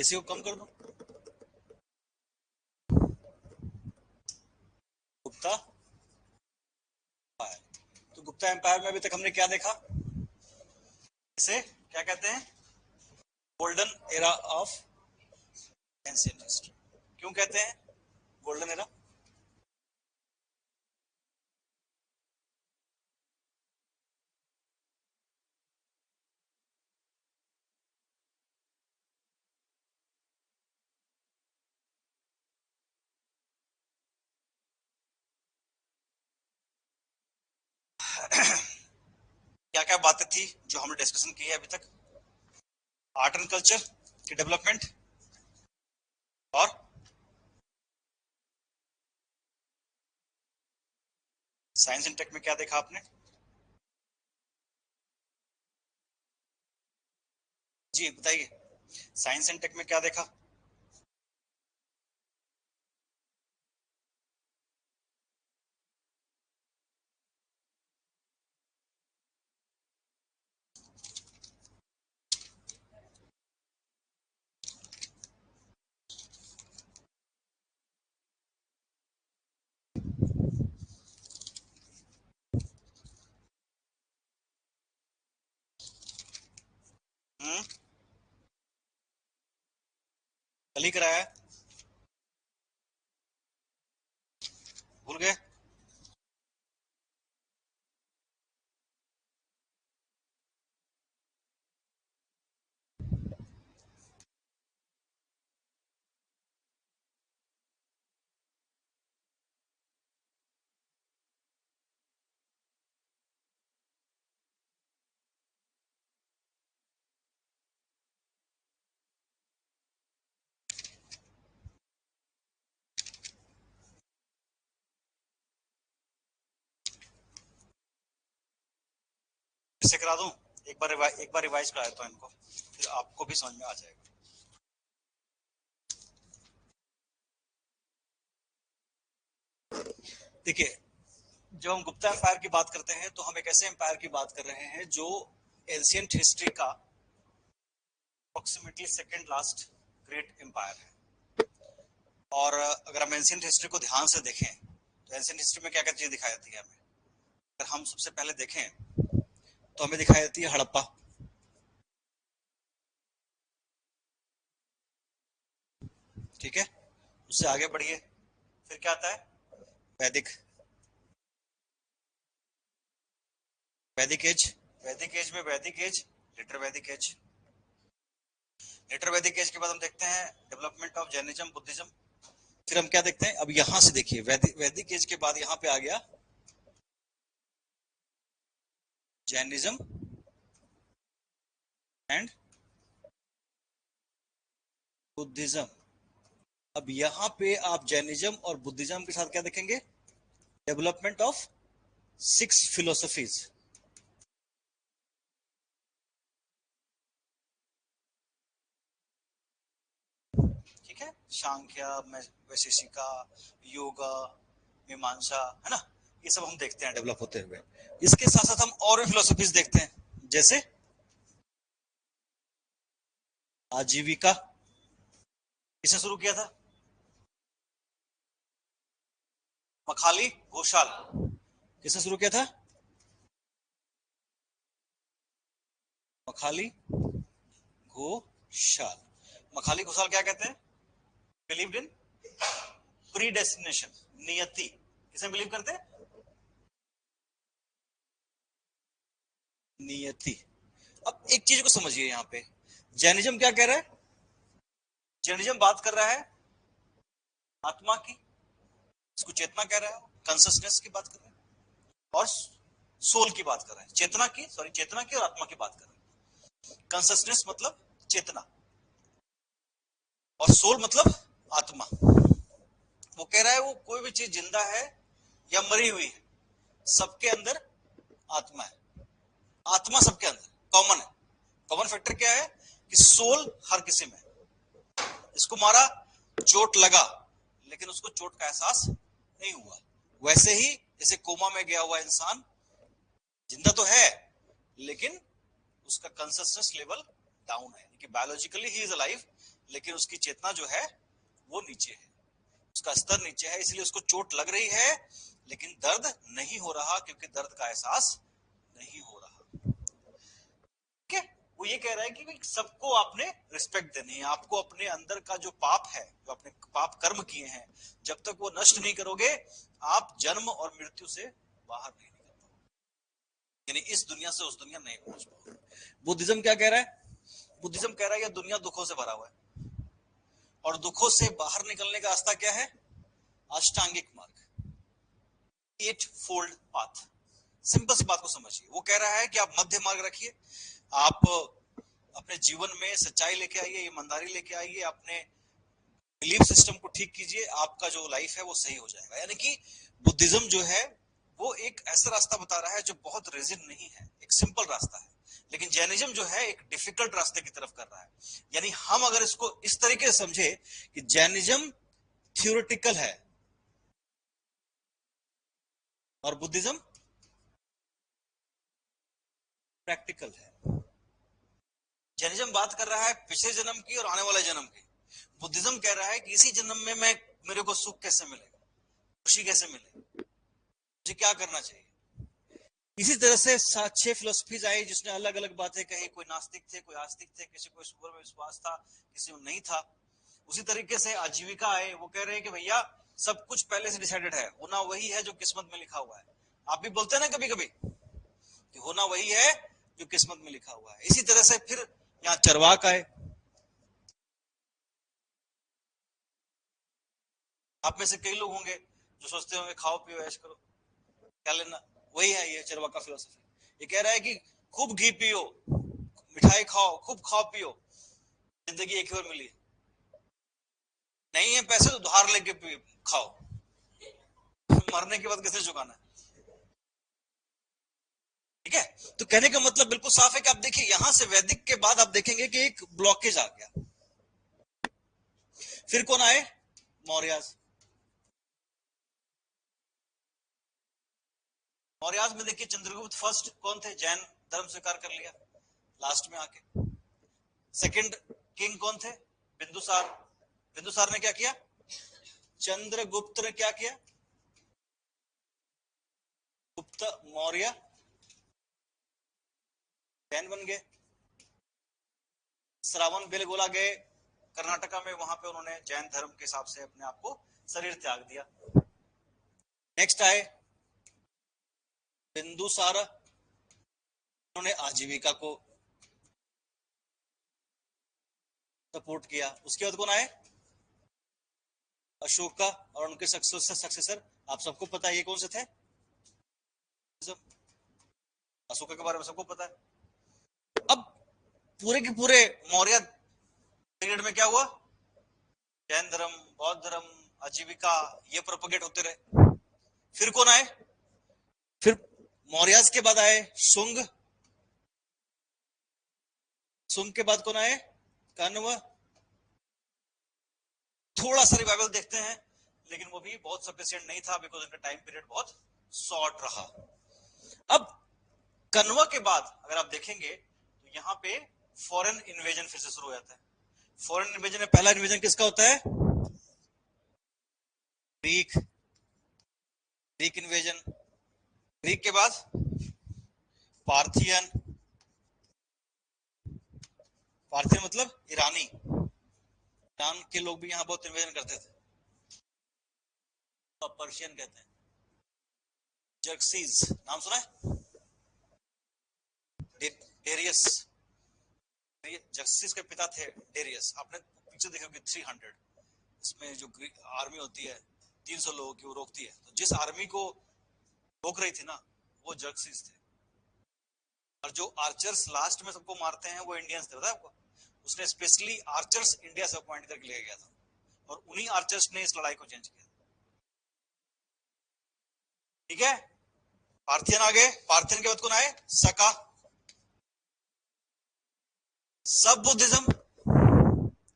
AC को कम कर दो। गुप्ता एम्पायर। तो गुप्ता एम्पायर में अभी तक हमने क्या देखा, इसे क्या कहते हैं, golden era of ancient history. क्यों कहते हैं गोल्डन एरा? क्या क्या बातें थी जो हमने डिस्कशन की है अभी तक? आर्ट एंड कल्चर की डेवलपमेंट, और साइंस एंड टेक में क्या देखा आपने? जी बताइए, साइंस एंड टेक में क्या देखा? हम्म, कल ही कराया है, भूल गए? फिर से करा दूं? एक बार रिवाइज करा देता हूं इनको, फिर आपको भी समझ में आ जाएगा। देखिए, जब हम गुप्ता एम्पायर की बात करते हैं तो हम एक ऐसे एम्पायर की बात कर रहे हैं जो एंशिएंट हिस्ट्री का approximately second last great empire है। और अगर हम एंशिएंट हिस्ट्री को ध्यान से देखें तो एंशिएंट हिस्ट्री में क्या क्या चीज दिखाई जाती है हमें? अगर हम सबसे पहले देखें तो हमें दिखाई देती है हड़प्पा, ठीक है? उससे आगे बढ़िए, फिर क्या आता है? वैदिक, वैदिक एज। वैदिक एज में वैदिक एज, लेटर वैदिक एज। लेटर वैदिक एज के बाद हम देखते हैं डेवलपमेंट ऑफ जैनिज्म, बुद्धिज्म। फिर हम क्या देखते हैं, अब यहां से देखिए, वैदिक एज के बाद यहां पे आ गया जैनिज्म एंड बुद्धिज्म। अब यहां पे आप जैनिज्म और बुद्धिज्म के साथ क्या देखेंगे? Development of 6 philosophies. ठीक है, सांख्य, वैशेषिका, योगा, मीमांसा, है ना? ये सब हम देखते हैं डेवलप होते हुए। इसके साथ साथ हम और भी फिलोसफीज देखते हैं, जैसे आजीविका। किसने शुरू किया था? मखाली घोषाल। किसने शुरू किया था? मखाली घोषाल। मखाली घोषाल क्या कहते हैं? बिलीव्ड इन प्रीडेस्टिनेशन, नियति। किसमें बिलीव करते हैं? नियति। अब एक चीज को समझिए यहां पे, जैनिज्म क्या कह रहा है? जैनिज्म बात कर रहा है आत्मा की, इसको चेतना कह रहा है, कॉन्सियसनेस की बात कर रहा है, और सोल की बात कर रहा है, चेतना की, सॉरी, चेतना की और आत्मा की बात कर रहा है। कॉन्सियसनेस मतलब चेतना, और सोल मतलब आत्मा। वो कह रहा है वो कोई भी चीज जिंदा है या मरी हुई है, सबके अंदर आत्मा है। आत्मा सबके अंदर कॉमन है। कॉमन फैक्टर क्या है कि सोल हर किसी में। इसको मारा, चोट लगा, लेकिन उसको चोट का एहसास नहीं हुआ। वैसे ही जैसे कोमा में गया हुआ इंसान जिंदा तो है, लेकिन उसका कंसियसनेस लेवल डाउन है, कि बायोलॉजिकली ही इज अलाइव, लेकिन उसकी चेतना जो है वो नीचे है, उसका स्तर नीचे है, इसलिए उसको चोट लग रही है लेकिन दर्द नहीं हो रहा, क्योंकि दर्द का एहसास नहीं हो रहा। ठीक है, वो ये कह रहा है कि भाई सबको आपने रिस्पेक्ट देनी है, आपको अपने अंदर का जो पाप है, जो आपने पाप कर्म किए हैं, जब तक वो नष्ट नहीं करोगे आप जन्म और मृत्यु से बाहर नहीं निकल पाओगे, यानी इस दुनिया से उस दुनिया नहीं पहुंच पाओगे। बुद्धिज्म क्या कह रहा है? बुद्धिज्म कह रहा है यह दुनिया दुखों से भरा हुआ है, और दुखों से बाहर निकलने का रास्ता क्या है? अष्टांगिक मार्ग, 8 फोल्ड पाथ। सिंपल सी बात को समझिए, वो कह रहा है कि आप मध्य मार्ग रखिए, आप अपने जीवन में सच्चाई लेके आइए, ईमानदारी लेके आइए, अपने बिलीफ सिस्टम को ठीक कीजिए, आपका जो लाइफ है वो सही हो जाएगा। यानी कि बुद्धिज्म जो है वो एक ऐसा रास्ता बता रहा है जो बहुत रिजिड नहीं है, एक सिंपल रास्ता है। लेकिन जैनिज्म जो है एक डिफिकल्ट रास्ते की तरफ कर रहा है। यानी हम अगर इसको इस तरीके से समझे कि जैनिज्म थ्योरेटिकल है और बुद्धिज्म प्रैक्टिकल है। जैनिज्म बात कर रहा है पिछले जन्म की और आने वाले जन्म की, बुद्धिज्म कह रहा है कि इसी जन्म में मेरे को सुख कैसे मिलेगा, खुशी कैसे मिलेगी, मुझे क्या करना चाहिए। इसी तरह से 7-6 फिलोसफीज आई जिसने अलग अलग बातें कही, कोई नास्तिक थे, कोई आस्तिक थे, किसी को ईश्वर में विश्वास था, किसी में नहीं था। उसी तरीके से आजीविका आए, वो कह रहे हैं कि भैया सब कुछ पहले से डिसाइडेड है, होना वही है जो किस्मत में लिखा हुआ है। आप भी बोलते हैं ना कभी कभी कि होना वही है जो किस्मत में लिखा हुआ है। इसी तरह से फिर यहाँ चरवाक आए। आप में से कई लोग होंगे जो सोचते होंगे खाओ पियो ऐश करो, क्या लेना, वही है ये चरवाक का फिलोसफी। ये कह रहा है कि खूब घी पियो, मिठाई खाओ, खूब खाओ पियो, जिंदगी एक ही बार मिली, नहीं है पैसे तो धार लेके खाओ, मरने के बाद कैसे चुकाना है। ठीक है, तो कहने का मतलब बिल्कुल साफ है कि आप देखिए यहां से वैदिक के बाद आप देखेंगे कि एक ब्लॉकेज आ गया। फिर कौन आए? मौर्याज। मौर्याज में देखिए चंद्रगुप्त फर्स्ट कौन थे? जैन धर्म स्वीकार कर लिया लास्ट में आके। सेकंड किंग कौन थे? बिंदुसार। बिंदुसार ने क्या किया? चंद्रगुप्त ने क्या किया? गुप्त मौर्य जैन बन गए। श्रावण बेलगोला गए कर्नाटका में, वहां पे उन्होंने जैन धर्म के हिसाब से अपने आप को शरीर त्याग दिया। नेक्स्ट आए बिंदुसार, उन्होंने आजीविका को सपोर्ट किया। उसके बाद कौन आए? अशोका और उनके सक्सेसर, आप सबको पता है ये कौन से थे? अशोका के बारे में सबको पता है। अब पूरे के पूरे मौर्य पीरियड में क्या हुआ? जैन धर्म, बौद्ध धर्म, आजीविका, ये प्रोपगेट होते रहे। फिर कौन आए? फिर मौर्यास के बाद आए सुंग। सुंग के बाद कौन आए? कण्व। थोड़ा सा रिवाइवल देखते हैं, लेकिन वो भी बहुत सफिशिएंट नहीं था, बिकॉज उनका टाइम पीरियड बहुत शॉर्ट रहा। अब कण्व के बाद अगर आप देखेंगे तो यहाँ पे फॉरेन इन्वेजन फिर से शुरू हो जाता है। फॉरेन इन्वेजन में पहला इन्वेजन किसका होता है? ग्रीक। Greek invasion. ग्रीक के बाद पार्थियन। पार्थियन मतलब ईरानी, ईरान के लोग भी यहाँ बहुत इन्वेजन करते थे, तो पर्शियन कहते हैं। जर्क्सीज नाम सुना है? डेरियस, जर्क्सीज के पिता थे डेरियस। आपने पिक्चर देखी होगी 300, इसमें जो आर्मी होती है 300 लोगों की वो रोकती है, तो जिस आर्मी को रोक रही थी ना वो जर्क्सीज थे। और जो आर्चर्स लास्ट में सबको मारते हैं वो इंडियंस थे, पता है आपको? उसने स्पेशली आर्चर्स इंडिया से अपॉइंट करके लेके गया था, और उन्हीं आर्चर्स ने इस लड़ाई को चेंज किया। ठीक है, पार्थियन आ गए। पार्थियन के बाद कौन आए? सका। सब बुद्धिज्म,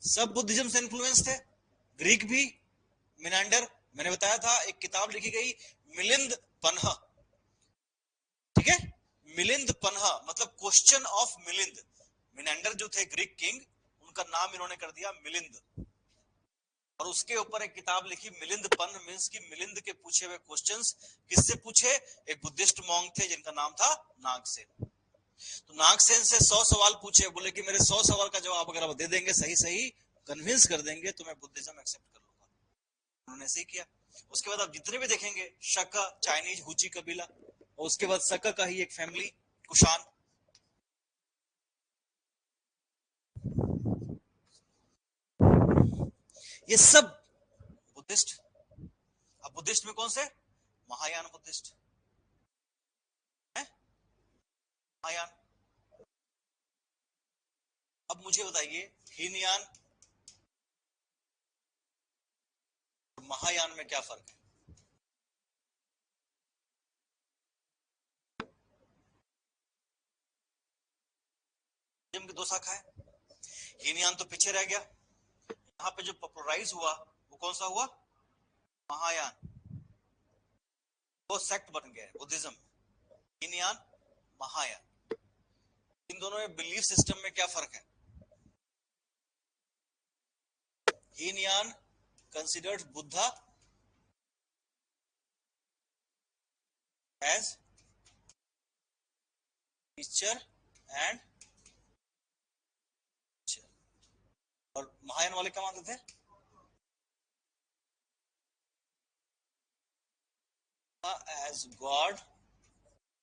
सब बुद्धिज्म से इन्फ्लुएंस थे, ग्रीक भी, मिनांडर। मैंने बताया था एक किताब लिखी गई मिलिंद पन्हा, ठीक है, मिलिंद पन्हा मतलब क्वेश्चन ऑफ मिलिंद। मिनांडर जो थे ग्रीक किंग, उनका नाम इन्होंने कर दिया मिलिंद, और उसके ऊपर एक किताब लिखी मिलिंद पन, मींस की मिलिंद के पूछे हुए क्वेश्चंस। किससे पूछे? एक बुद्धिस्ट मॉन्क थे जिनका नाम था नागसेन। तो नागसेन से 100 सवाल पूछे, बोले कि मेरे 100 सवाल का जवाब अगर आप दे देंगे, सही सही कन्विंस कर देंगे, तो मैं बुद्धिज्म एक्सेप्ट कर लूंगा। उन्होंने ऐसे ही किया। उसके बाद आप जितने भी देखेंगे, शका चाइनीज हुची कबीला, और उसके बाद शका का ही एक फैमिली कुषाण, ये सब बुद्धिस्ट। अब बुद्धिस्ट में कौन से? महायान बुद्धिस्ट है, महायान। अब मुझे बताइए, हीनयान और महायान में क्या फर्क है? की दो शाखा है, हीनयान तो पीछे रह गया। यहाँ पे जो पॉपुलराइज हुआ वो कौन सा हुआ? महायान। वो सेक्ट बन गया बुद्धिज्म, हीनयान महायान। इन दोनों में बिलीफ सिस्टम में क्या फर्क है? Hinayana considered Buddha as teacher and, और महायान वाले क्या मानते थे? एज गॉड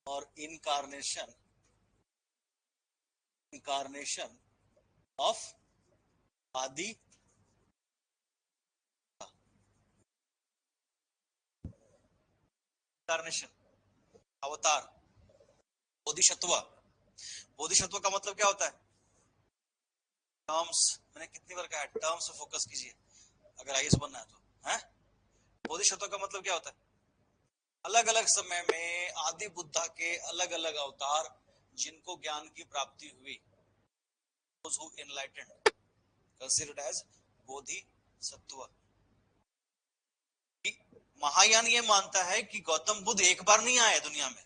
और इनकारनेशन ऑफ आदि, इनकारनेशन अवतार, बोधिसत्व। बोधिसत्व का मतलब क्या होता है? टर्म्स मैंने कितनी बार कहा है, टर्म्स पे फोकस कीजिए अगर आईएएस बनना है तो, है। बोधिसत्व का मतलब क्या होता है? अलग अलग समय में आदि बुद्धा के अलग अलग अवतार, जिनको ज्ञान की प्राप्ति हुई, those who enlightened considered as Bodhisattva. Mahayana ये मानता है कि गौतम बुद्ध एक बार नहीं आए दुनिया में,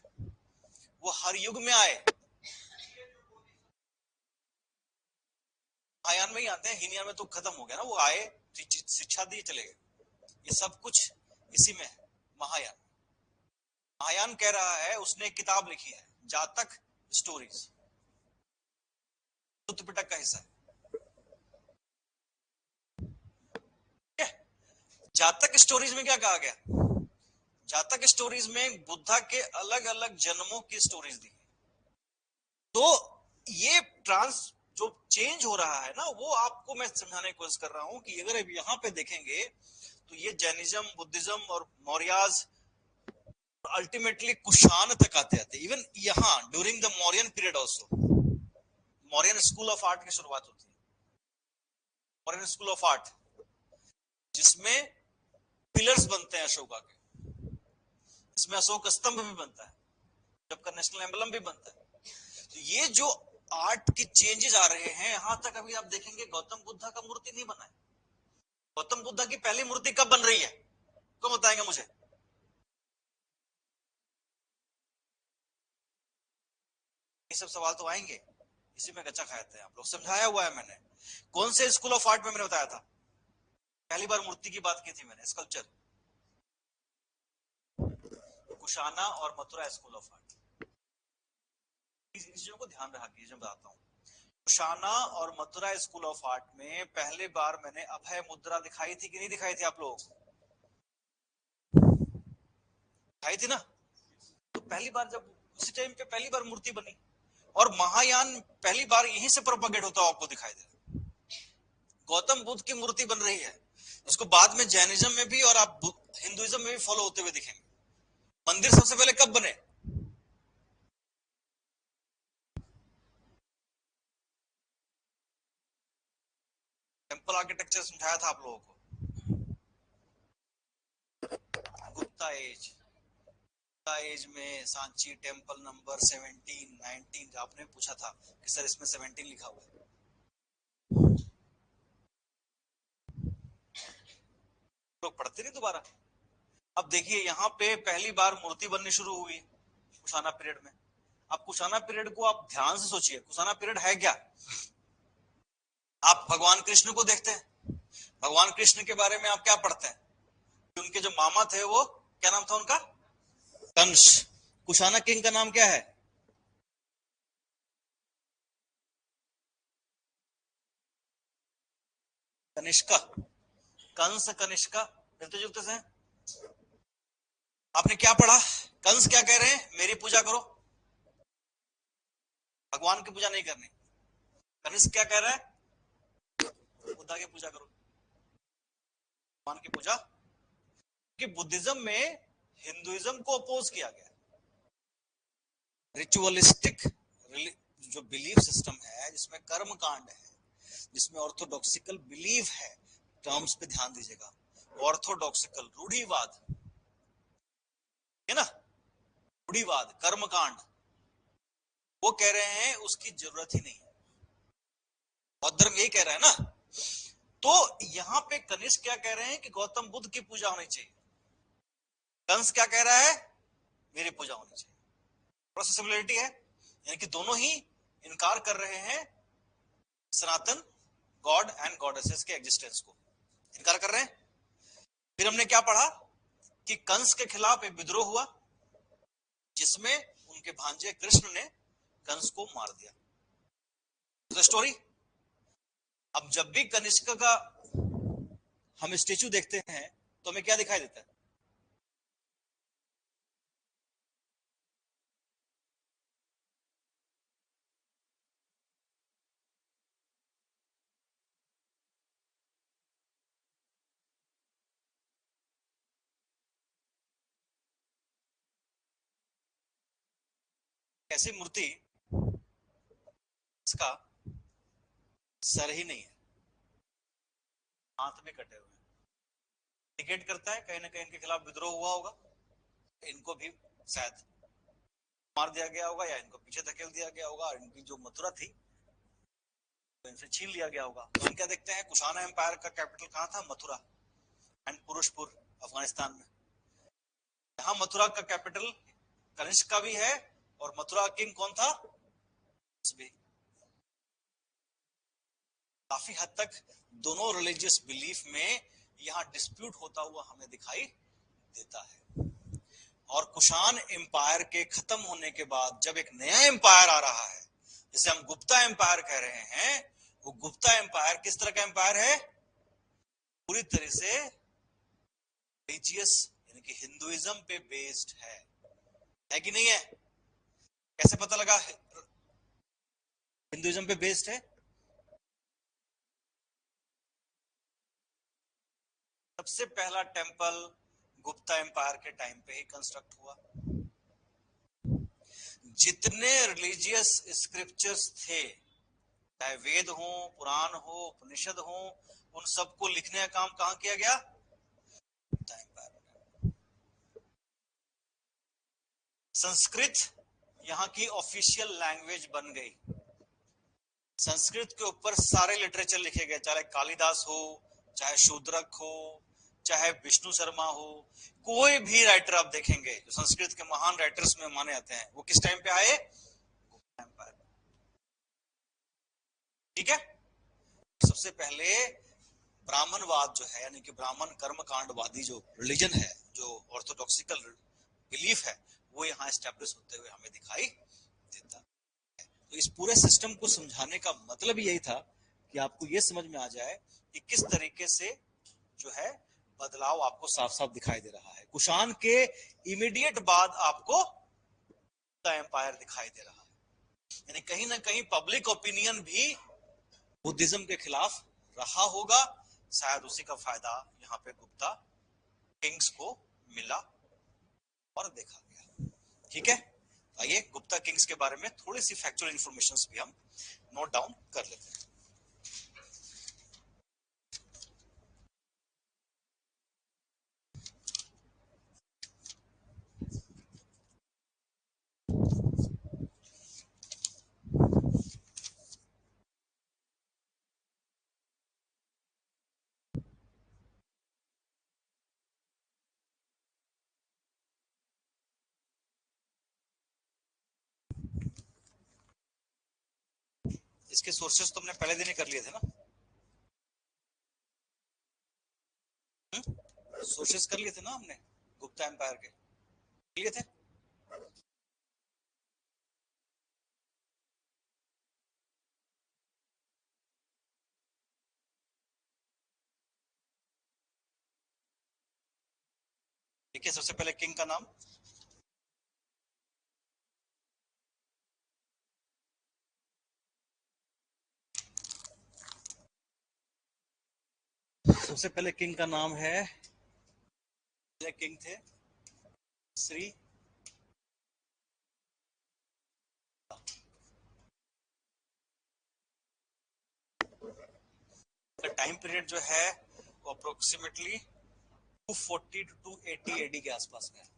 वो हर युग में आए। महायान में ही आते हैं, हीनयान में तो खत्म हो गया ना, वो आए, शिक्षा दी, चले गए। ये सब कुछ इसी में है महायान। महायान कह रहा है, उसने एक किताब लिखी है जातक स्टोरीज, सुत्त पिटक का हिस्सा है। जातक स्टोरीज में क्या कहा गया? जातक स्टोरीज में बुद्धा के अलग अलग जन्मों की स्टोरीज दी। तो ये ट्रांस जो चेंज हो रहा है ना, वो आपको मैं समझाने की कोशिश कर रहा हूं कि अगर यहां पे देखेंगे तो ये जैनिज्म, बुद्धिज्म और मौर्याज अल्टीमेटली कुषाण तक आते आते, इवन यहां during the Mauryan period also, Mauryan school of art की शुरुआत होती है। मौर्यन स्कूल ऑफ आर्ट जिसमें पिलर्स बनते हैं अशोका के, इसमें अशोक स्तंभ भी बनता है, जबकि नेशनल एम्बलम भी बनता है। तो ये जो आर्ट की चेंजेस आ रहे हैं, यहां तक अभी आप देखेंगे गौतम बुद्धा का मूर्ति नहीं बना है। गौतम बुद्धा की पहली मूर्ति कब बन रही है, कौन बताएंगे मुझे? ये सब सवाल तो आएंगे, इसी में गच्चा खाते हैं आप लोग, समझाया हुआ है मैंने। कौन से स्कूल ऑफ आर्ट में मैंने बताया था? पहली बार मूर्ति की बात की थी मैंने, स्कल्पचर, कुशाना और मथुरा स्कूल ऑफ आर्ट। इस चीजों को ध्यान रखा कीजिए, बताता हूँ। कुशाना और मथुरा स्कूल ऑफ आर्ट में पहली बार मैंने अभय मुद्रा दिखाई थी कि नहीं दिखाई थी आप लोग? दिखाई थी ना? तो पहली बार जब उसी टाइम पे पहली बार मूर्ति बनी, और महायान पहली बार यहीं से प्रोपेगेट होता हुआ आपको दिखाई दे। गौतम बुद्ध की मूर्ति बन रही है, इसको बाद में जैनिज्म में भी और आप हिंदुइज्म में भी फॉलो होते हुए दिखेंगे। मंदिर सबसे पहले कब बने? टेम्पल आर्किटेक्चर समझाया था आप लोगों को, गुप्ता एज। गुप्ता एज में सांची टेम्पल नंबर 17, 19, आपने पूछा था कि सर इसमें 17 लिखा हुआ है, लोग पढ़ते नहीं दोबारा। अब देखिए यहाँ पे पहली बार मूर्ति बननी शुरू हुई कुशाना पीरियड में। अब कुशाना पीरियड को आप ध्यान से सोचिए, कुशाना पीरियड है क्या? आप भगवान कृष्ण को देखते हैं, भगवान कृष्ण के बारे में आप क्या पढ़ते हैं? उनके जो मामा थे वो क्या नाम था उनका? कंस। कुशाना किंग का नाम क्या है? कनिष्का। कंस कनिष्का मिलते जुलते से। आपने क्या पढ़ा? कंस क्या कह रहे हैं? मेरी पूजा करो, भगवान की पूजा नहीं करनी। कनिष्क क्या कह रहा है? बुद्धा की पूजा करो, भगवान की पूजा। कि बुद्धिज्म में हिंदुइज्म को अपोज किया गया। रिचुअलिस्टिक जो बिलीफ सिस्टम है, जिसमें कर्म कांड है, जिसमें ऑर्थोडॉक्सिकल बिलीफ है, टर्म्स पे ध्यान दीजिएगा, ऑर्थोडॉक्सिकल रूढ़िवाद है ना, रूढ़िवाद कर्मकांड, वो कह रहे हैं उसकी जरूरत ही नहीं है। बौद्ध धर्म यही कह रहा है ना। तो यहां पे कनिष्क क्या कह रहे हैं कि गौतम बुद्ध की पूजा होनी चाहिए, कंस क्या कह रहा है? मेरी पूजा होनी चाहिए। प्रोसेसिबिलिटी है, यानी कि दोनों ही इनकार कर रहे हैं सनातन गॉड एंड गॉडेसेस के एग्जिस्टेंस को, इनकार कर रहे हैं। फिर हमने क्या पढ़ा कि कंस के खिलाफ एक विद्रोह हुआ, जिसमें उनके भांजे कृष्ण ने कंस को मार दिया। The story. अब जब भी कनिष्क का हम स्टेचू देखते हैं तो हमें क्या दिखाई देता है? ऐसी मूर्ति इसका सर ही नहीं है, हाथ में कटे हुए, इंडिकेट करता है कहीं ना कहीं इनके खिलाफ विद्रोह हुआ होगा, इनको भी शायद मार दिया गया होगा या इनको पीछे धकेल दिया गया होगा, और इनकी जो मथुरा थी तो इनसे छीन लिया गया होगा। तो हम क्या देखते हैं, कुशाना एम्पायर का कैपिटल कहाँ था? मथुरा एंड पुरुषपुर, अफगानिस्तान में। यहाँ मथुरा का कैपिटल कनिष्क का भी है, और मथुरा किंग कौन था? भी। काफी हद तक दोनों रिलीजियस बिलीफ में यहाँ डिस्प्यूट होता हुआ हमें दिखाई देता है। और कुशान एम्पायर के खत्म होने के बाद जब एक नया एम्पायर आ रहा है, जिसे हम गुप्ता एम्पायर कह रहे हैं, वो गुप्ता एम्पायर किस तरह का एम्पायर है? पूरी तरह से रिलीजियस, यानी कि हिंदुइज्म पे बेस्ड है कि नहीं है? कैसे पता लगा हिंदुइज्म पे बेस्ड है? सबसे पहला टेंपल गुप्ता एम्पायर के टाइम पे ही कंस्ट्रक्ट हुआ। जितने रिलीजियस स्क्रिप्चर्स थे, चाहे वेद हो, पुराण हो, उपनिषद हो, उन सबको लिखने का काम कहां किया गया? गुप्ता एम्पायर। संस्कृत यहाँ की ऑफिशियल लैंग्वेज बन गई। संस्कृत के ऊपर सारे लिटरेचर लिखे गए, चाहे कालिदास हो, चाहे शूद्रक हो, चाहे विष्णु शर्मा हो, कोई भी राइटर आप देखेंगे जो संस्कृत के महान राइटर्स में माने जाते हैं, वो किस टाइम पे आए? ठीक है। सबसे पहले ब्राह्मणवाद जो है, यानी कि ब्राह्मण कर्म कांडवादी जो रिलीजन है, जो ऑर्थोडॉक्सिकल बिलीफ है, वो यहाँ एस्टेब्लिश होते हुए हमें दिखाई देता। तो इस पूरे सिस्टम को समझाने का मतलब यही था कि आपको ये समझ में आ जाए कि किस तरीके से जो है बदलाव आपको साफ साफ दिखाई दे रहा है। कुषाण के इमीडिएट बाद आपको एम्पायर दिखाई दे रहा है, यानी कहीं ना कहीं पब्लिक ओपिनियन भी बुद्धिज्म के खिलाफ रहा होगा। शायद उसी का फायदा यहाँ पे गुप्ता किंग्स को मिला और देखा गया। ठीक है, आइए गुप्ता किंग्स के बारे में थोड़ी सी फैक्चुअल इंफॉर्मेशन भी हम नोट डाउन कर लेते हैं। इसके सोर्सेस तो हमने पहले दिन ही कर लिए थे ना। सोर्सेस कर लिए थे ना हमने गुप्ता एम्पायर के, लिए थे। देखिए सबसे पहले किंग का नाम, सबसे पहले किंग का नाम है, किंग थे श्री, टाइम पीरियड जो है वो अप्रोक्सीमेटली 240 टू 280 एडी के आसपास में है।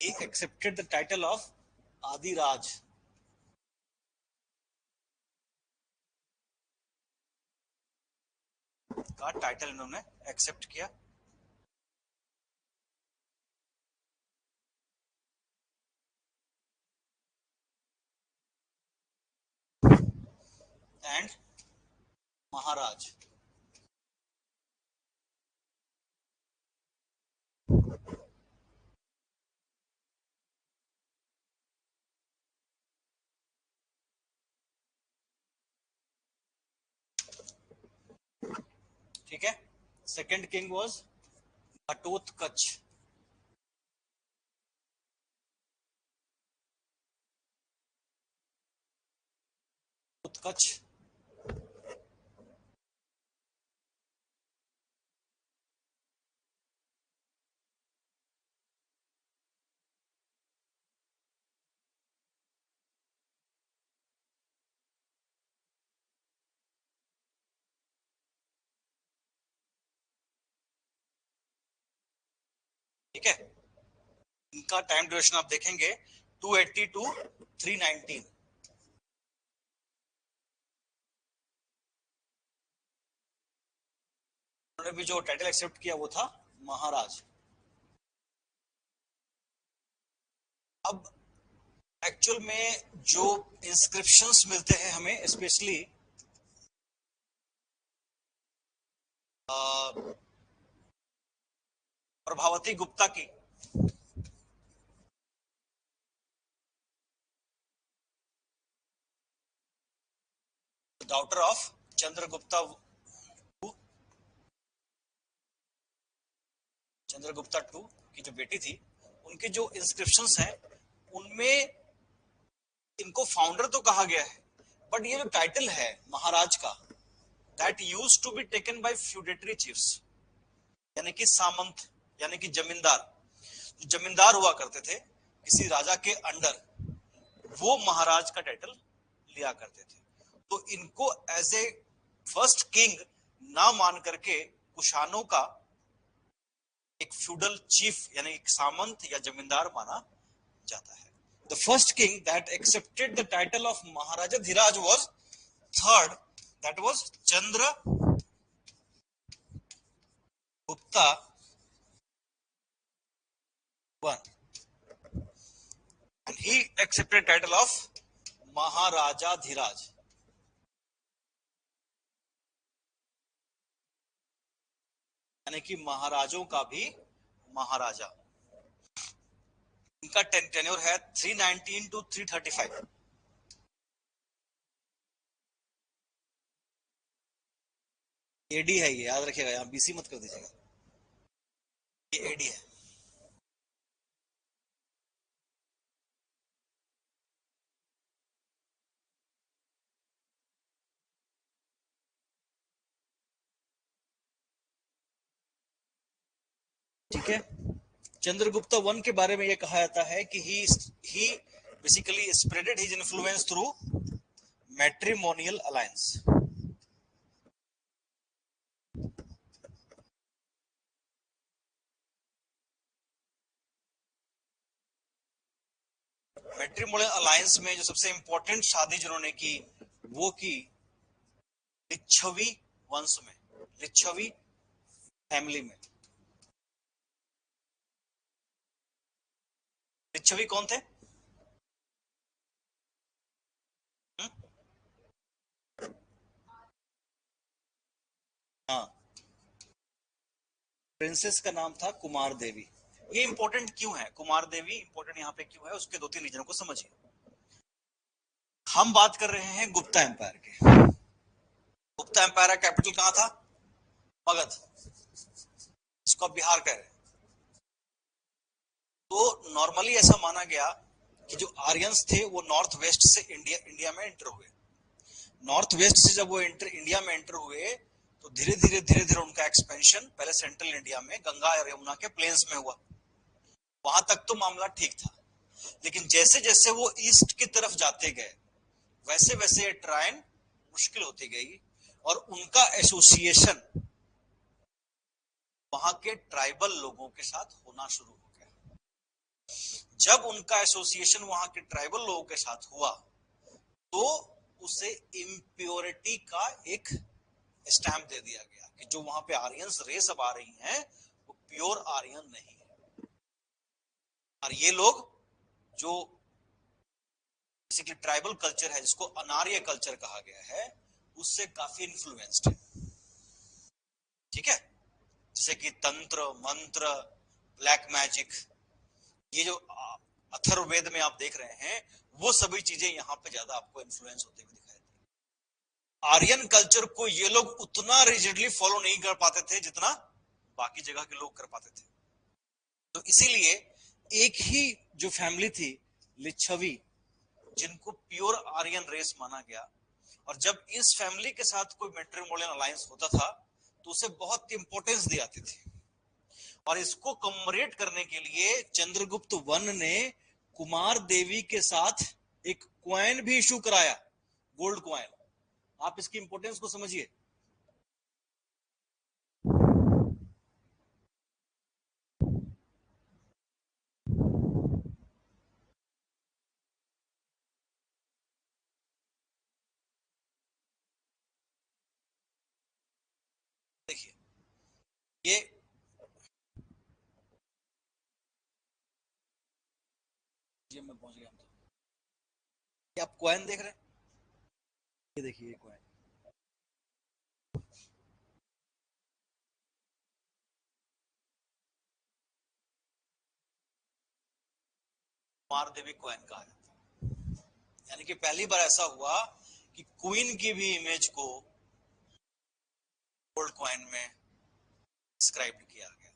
He accepted the title of Adiraj. का टाइटल इन्होंने एक्सेप्ट किया। एंड महाराज। ठीक है, सेकंड किंग वाज घटोत्कच। उत्कच, ठीक है। इनका टाइम ड्यूरेशन आप देखेंगे 280 टू 319। उन्होंने भी जो टाइटल एक्सेप्ट किया वो था महाराज। अब एक्चुअल में जो इंस्क्रिप्शंस मिलते हैं हमें, स्पेशली प्रभावती गुप्ता की, daughter of Chandragupta, Chandragupta two की जो बेटी थी, उनके जो इंस्क्रिप्शंस हैं उनमें इनको फाउंडर तो कहा गया है, बट ये जो टाइटल है महाराज का, that used to be taken by feudatory chiefs, यानी कि सामंत, यानी कि जमींदार। जो जमींदार हुआ करते थे किसी राजा के अंडर, वो महाराज का टाइटल लिया करते थे। तो इनको एज ए फर्स्ट किंग ना मान करके कुशानों का एक फ्यूडल चीफ यानी एक सामंत या जमींदार माना जाता है। The first king that accepted the title of Maharaja Dhiraj was third, that was Chandra Gupta I, and he accepted title of Maharaja Dhiraj, यानी कि महाराजों का भी महाराजा। इनका टेन्योर है 319 टू 335। एडी है ये, याद रखिएगा, यहां बीसी मत कर दीजिएगा, ये एडी है। ठीक है, चंद्रगुप्ता वन के बारे में यह कहा जाता है कि he basically spreaded his influence through matrimonial alliance. Matrimonial alliance में जो सबसे इंपॉर्टेंट शादी जिन्होंने की वो की लिच्छवी वंश में, लिच्छवी फैमिली में। लिच्छवी कौन थे? हाँ, प्रिंसेस का नाम था कुमार देवी। ये इंपॉर्टेंट क्यों है कुमार देवी, इंपॉर्टेंट यहाँ पे क्यों है, उसके दो तीन रीजन को समझिए। हम बात कर रहे हैं गुप्ता एम्पायर के। गुप्ता एम्पायर का कैपिटल कहां था? मगध, इसको आप बिहार कह रहे हैं। तो नॉर्मली ऐसा माना गया कि जो आर्यंस थे वो नॉर्थ वेस्ट से इंडिया में एंटर हुए। नॉर्थ वेस्ट से जब वो इंडिया में एंटर हुए तो धीरे धीरे उनका एक्सपेंशन पहले सेंट्रल इंडिया में गंगा और यमुना के प्लेन्स में हुआ। वहां तक तो मामला ठीक था, लेकिन जैसे जैसे वो ईस्ट की तरफ जाते गए वैसे वैसे ट्राइन मुश्किल होती गई और उनका एसोसिएशन वहां के ट्राइबल लोगों के साथ होना शुरू हो गया। जब उनका एसोसिएशन वहां के ट्राइबल लोगों के साथ हुआ तो उसे इम्प्योरिटी का एक स्टैंप दे दिया गया कि जो वहां पे आर्यंस रेस अब आ रही हैं वो प्योर आर्यन नहीं है। और ये लोग जो बेसिकली ट्राइबल कल्चर है जिसको अनार्य कल्चर कहा गया है उससे काफी इन्फ्लुएंस्ड है। ठीक है, जैसे कि तंत्र मंत्र, ब्लैक मैजिक, ये जो अथर्ववेद में आप देख रहे हैं वो सभी चीजें यहाँ पे ज्यादा आपको इन्फ्लुएंस होते हुए दिखाई दी। आर्यन कल्चर को ये लोग उतना रिजिडली फॉलो नहीं कर पाते थे जितना बाकी जगह के लोग कर पाते थे। तो इसीलिए एक ही जो फैमिली थी लिच्छवी, जिनको प्योर आर्यन रेस माना गया, और जब इस फैमिली के साथ कोई मैट्रिमोनियल अलायंस होता था तो उसे बहुत इंपॉर्टेंस दी जाती थी। और इसको कमेमोरेट करने के लिए चंद्रगुप्त वन ने कुमार देवी के साथ एक क्वाइन भी इशू कराया, गोल्ड क्वाइन। आप इसकी इंपॉर्टेंस को समझिए। देखिए ये ये मैं पहुंच गया। ये आप क्वाइन देख रहे हैं, ये देखिए ये क्वाइन। कुमार देवी क्वाइन कहा जाता है। यानी कि पहली बार ऐसा हुआ कि क्वीन की भी इमेज को गोल्ड क्वाइन में डिस्क्राइब किया गया।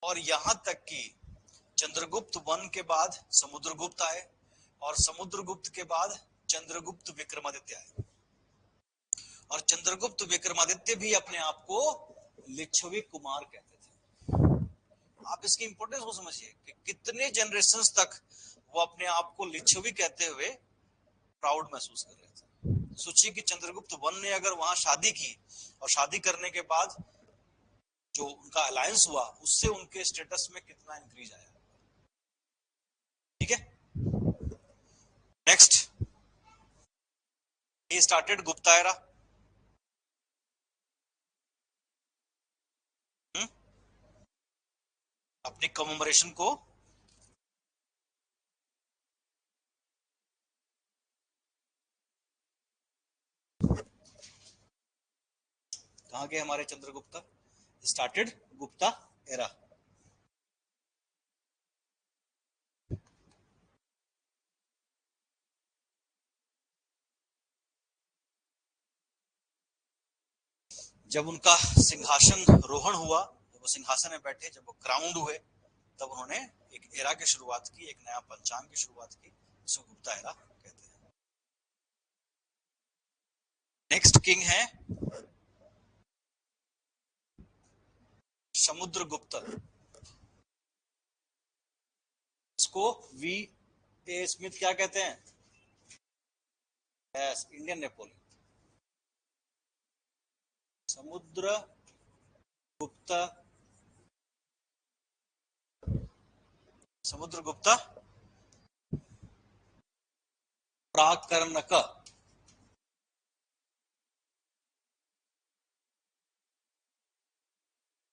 और यहां तक कि चंद्रगुप्त वन के बाद समुद्रगुप्त आए और समुद्रगुप्त के बाद चंद्रगुप्त विक्रमादित्य आए। और चंद्रगुप्त विक्रमादित्य भी अपने आप को लिच्छवी कुमार कहते थे। आप इसकी इंपॉर्टेंस को समझिए कि कितने जनरेशंस तक वो अपने आप को लिच्छवी कहते हुए प्राउड महसूस कर रहे थे। सोचिए कि चंद्रगुप्त वन ने अगर वहां शादी की और शादी करने के बाद जो उनका अलायंस हुआ उससे उनके स्टेटस में कितना इंक्रीज आया। ठीक है, next, he started Gupta era. अपनी कमेमोरेशन को कहां गए हमारे चंद्रगुप्ता? Started Gupta era. जब उनका सिंहासन रोहण हुआ, जब वो सिंहासन में बैठे, जब वो क्राउंड हुए, तब उन्होंने एक एरा की शुरुआत की, एक नया पंचांग की शुरुआत की, जिसको गुप्ता एरा कहते हैं। नेक्स्ट किंग है समुद्रगुप्त। इसको वी ए स्मिथ क्या कहते हैं? Yes, Indian Napoleon. Samudragupta, Samudragupta प्राकर्णक।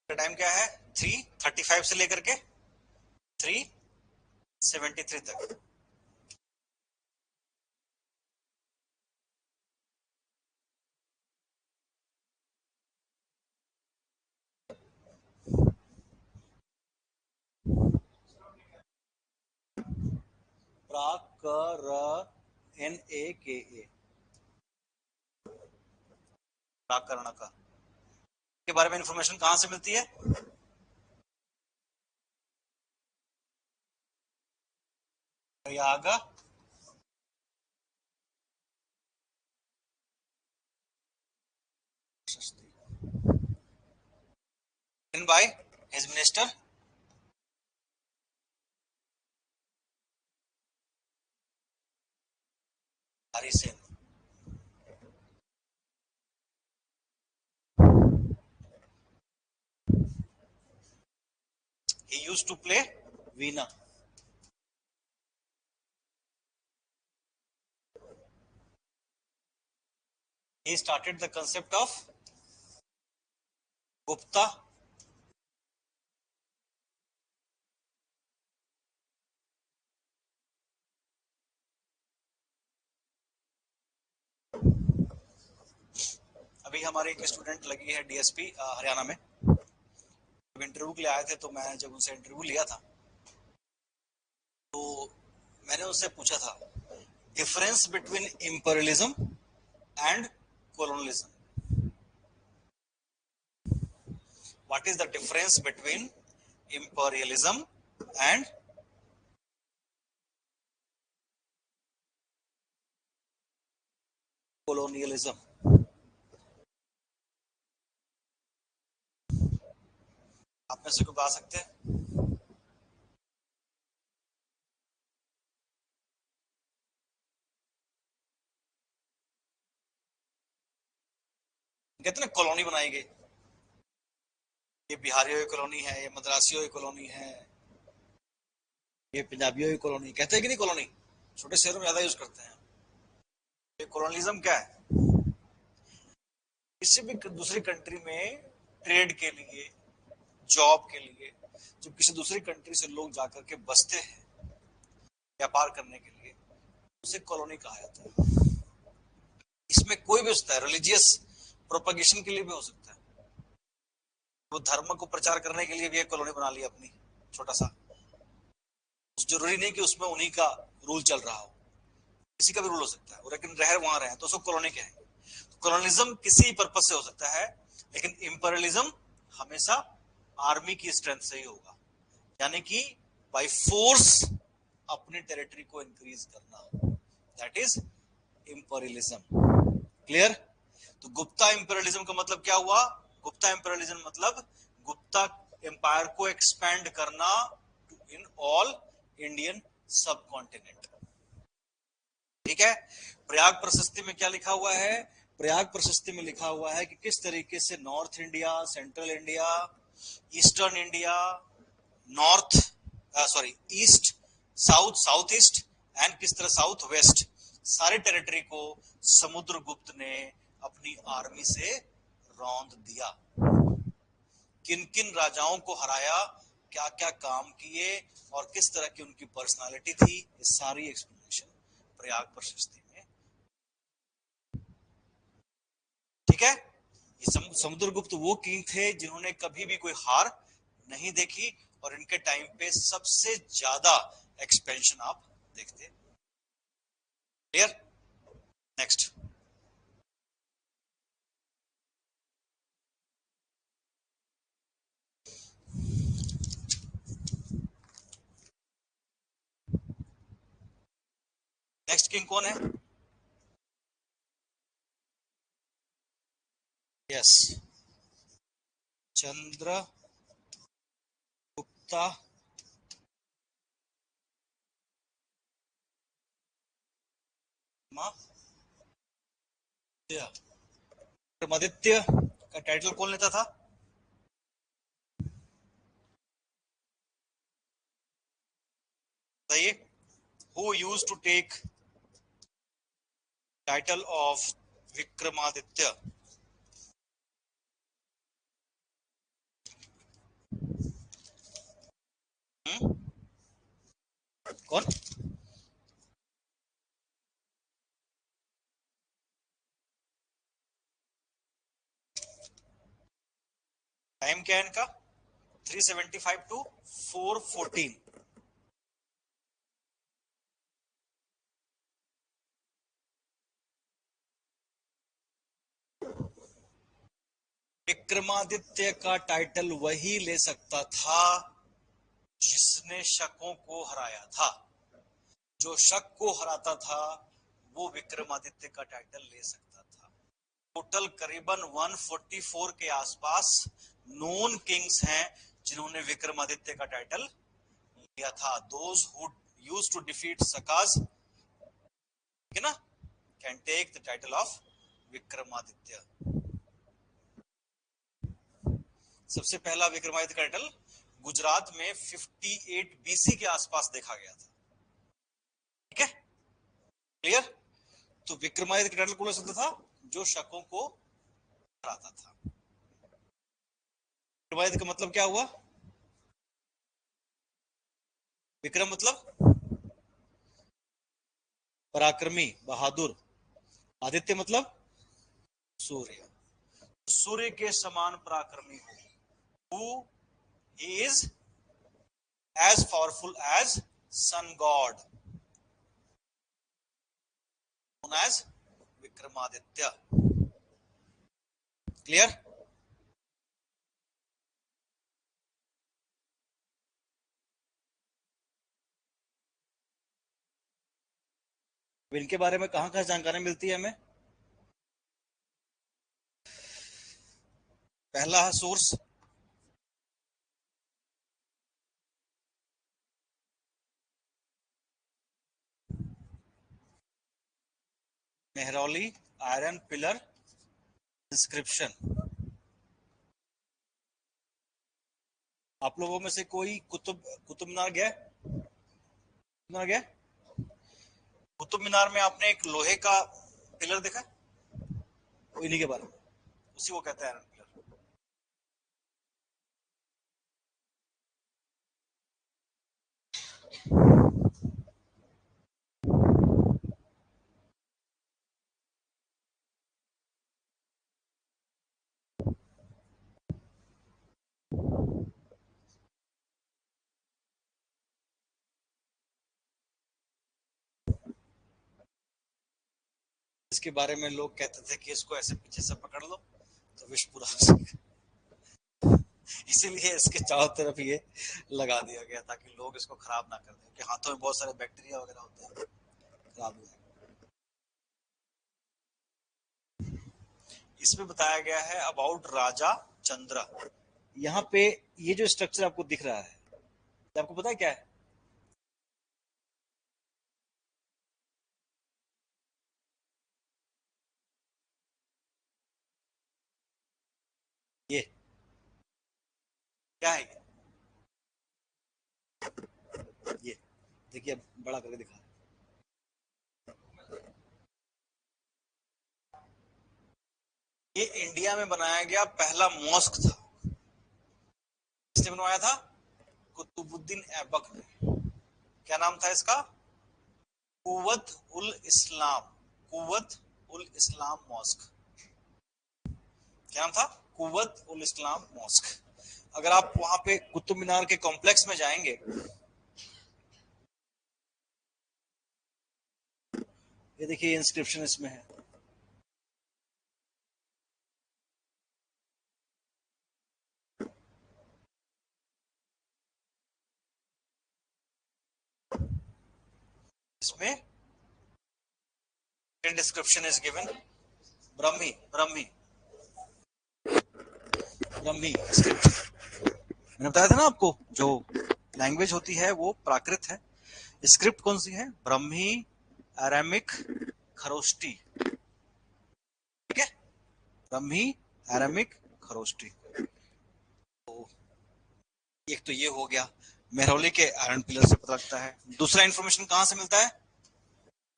टाइम क्या है? 3:35 से लेकर के 3:73 तक। NAKA, प्राकर्णक के बारे में इंफॉर्मेशन कहां से मिलती है? Prayag by his minister Harisen. He used to play Veena. He started the concept of Gupta अभी हमारे एक स्टूडेंट लगी है डीएसपी हरियाणा में। जब इंटरव्यू के लिए आए थे तो मैं जब उनसे इंटरव्यू लिया था तो मैंने उनसे पूछा था difference between imperialism and colonialism. What is the difference between imperialism and colonialism? आप में से कोई बता सकते हैं? कहते हैं कॉलोनी बनाई गई, ये बिहारियों की कॉलोनी है, ये मद्रासियों की कॉलोनी है, ये पंजाबियों की कॉलोनी, कहते हैं कि नहीं कॉलोनी? छोटे शहरों में ज्यादा यूज करते हैं। ये कॉलोनिज्म क्या है? किसी भी दूसरी कंट्री में ट्रेड के लिए, जॉब के लिए जब किसी दूसरी कंट्री से लोग जाकर के बसते हैं व्यापार करने के लिए, उसे कॉलोनी कहा जाता है। इसमें कोई भी हो सकता है, रिलीजियस प्रोपगेशन के लिए भी हो सकता है, वो धर्म को प्रचार करने के लिए भी एक कॉलोनी बना लिया अपनी छोटा सा। जरूरी नहीं कि उसमें उन्हीं का रूल चल रहा हो, किसी का भी रूल हो सकता है, लेकिन रह वहां रहे तो उसको कॉलोनी कहेंगे। कॉलोनिज्म किसी पर्पज से हो सकता है, लेकिन इंपीरियलिज्म हमेशा आर्मी की स्ट्रेंथ से ही होगा, यानी कि बाय फोर्स अपनी टेरिटरी को इंक्रीज करना, दैट इज इंपीरियलिज्म। क्लियर? तो गुप्ता इंपीरियलिज्म का मतलब क्या हुआ? गुप्ता इंपीरियलिज्म मतलब गुप्ता एम्पायर को एक्सपैंड करना इन ऑल इंडियन सब कॉन्टिनेंट। ठीक है? प्रयाग प्रशस्ति में क्या लिखा हुआ है? प्रयाग प्रशस्ति में लिखा हुआ है कि किस तरीके से north India, central India, eastern India, north sorry east, south, south east and किस तरह साउथ वेस्ट, सारे टेरिटरी को समुद्रगुप्त ने अपनी आर्मी से रौंद दिया। किन किन राजाओं को हराया, क्या क्या काम किए और किस तरह की उनकी पर्सनालिटी थी, ये सारी एक्सप्लेनेशन प्रयाग प्रशस्ति में। ठीक है? ये समुद्रगुप्त वो किंग थे जिन्होंने कभी भी कोई हार नहीं देखी और इनके टाइम पे सबसे ज्यादा एक्सपेंशन आप देखते। क्लियर? नेक्स्ट। नेक्स्ट किंग कौन है? यस, चंद्रगुप्ता विक्रमादित्य का टाइटल कौन लेता था? बताइए। Who used to take title of Vikramaditya. कौन? टाइम क्या है इनका? 375 टू 414। विक्रमादित्य का टाइटल वही ले सकता था जिसने शकों को हराया था। जो शक को हराता था वो विक्रमादित्य का टाइटल ले सकता था। टोटल करीबन 144 के आसपास नोन किंग्स हैं जिन्होंने विक्रमादित्य का टाइटल लिया था। Those who used to defeat Sakas, ठीक है ना, can take the title of Vikramaditya. सबसे पहला विक्रमादित्य का टाइटल गुजरात में 58 बीसी के आसपास देखा गया था। ठीक है, क्लियर? तो विक्रमादित्य का टाइटल कौन ले सकता था? जो शकों को हराता था। विक्रमादित्य का मतलब क्या हुआ? विक्रम मतलब पराक्रमी, बहादुर। आदित्य मतलब सूर्य। सूर्य के समान पराक्रमी हो। Who is as powerful as sun god, known as Vikramaditya. Clear? इनके बारे में कहां कहां जानकारी मिलती है हमें? पहला है source Mehrauli iron pillar inscription. आप लोगों में से कोई कुतुब मीनार गया? कुतुब मीनार में आपने एक लोहे का पिलर देखा? इन्हीं के बारे में, उसी को कहते हैं आयरन पिलर। इसके बारे में लोग कहते थे कि इसको ऐसे पीछे से पकड़ लो तो विष पूरा हो जाएगा। इसीलिए इसके चारों तरफ ये लगा दिया गया ताकि लोग इसको खराब ना कर दें, कि हाथों में बहुत सारे बैक्टीरिया वगैरह होते हैं, खराब हो जाएगा। इसमें बताया गया है अबाउट राजा चंद्र। यहाँ पे ये जो स्ट्रक्चर आपको दिख रहा है, आपको पता है क्या है? ये क्या है? ये देखिए, बड़ा करके दिखा। ये इंडिया में बनाया गया पहला मॉस्क था। किसने बनवाया था? कुतुबुद्दीन ऐबक ने। क्या नाम था इसका? कुव्वत उल इस्लाम। कुव्वत उल इस्लाम मॉस्क। क्या नाम था? कुव्वत उल इस्लाम मॉस्क। अगर आप वहां पे कुतुब मीनार के कॉम्प्लेक्स में जाएंगे, ये देखिए इंस्क्रिप्शन इसमें है। इसमें description is given. Brahmi Brahmi Brahmi script. मैंने बताया था ना आपको, जो लैंग्वेज होती है वो प्राकृत है। स्क्रिप्ट कौन सी है? ब्रह्मी, अरामिक, खरोष्टी। ठीक है, ब्रह्मी, अरामिक, खरोष्टी। तो एक तो ये हो गया, मेहरौली के आयरन पिलर से पता लगता है। दूसरा इंफॉर्मेशन कहां से मिलता है?